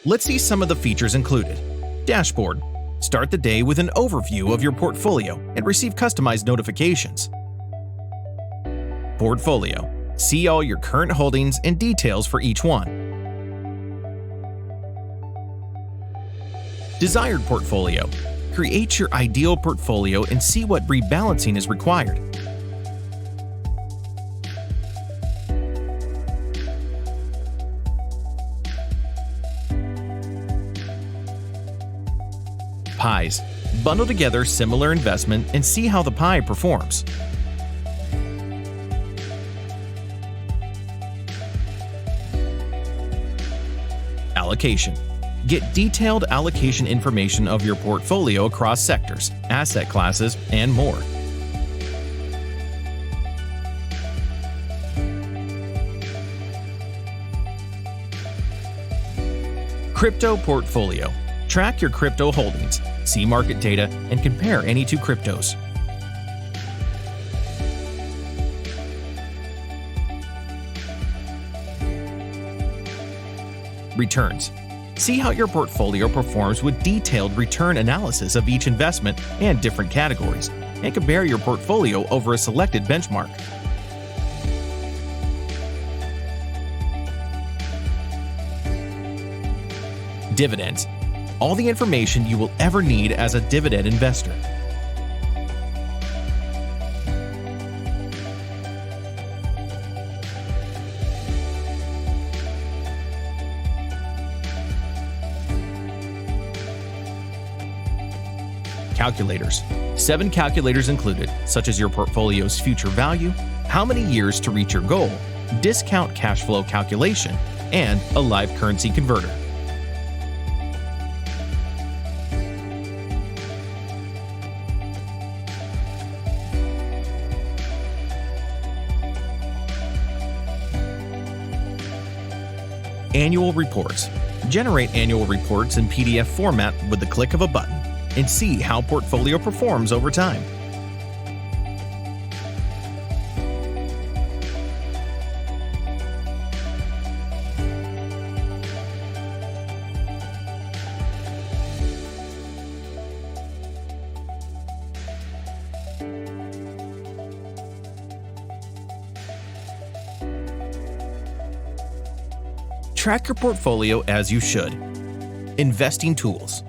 Let's see some of the features included. Dashboard. Start the day with an overview of your portfolio and receive customized notifications. Portfolio. See all your current holdings and details for each one. Desired portfolio. Create your ideal portfolio and see what rebalancing is required. Pies. Bundle together similar investment and see how the pie performs. Allocation. Get detailed allocation information of your portfolio across sectors, asset classes, and more. Crypto portfolio. Track your crypto holdings, see market data, and compare any two cryptos. Returns. See how your portfolio performs with detailed return analysis of each investment and different categories, and compare your portfolio over a selected benchmark. Dividends. All the information you will ever need as a dividend investor. Calculators. 7 calculators included, such as your portfolio's future value, how many years to reach your goal, discount cash flow calculation, and a live currency converter. Annual reports. Generate annual reports in PDF format with the click of a button and see how portfolio performs over time. Track your portfolio as you should. Investing tools.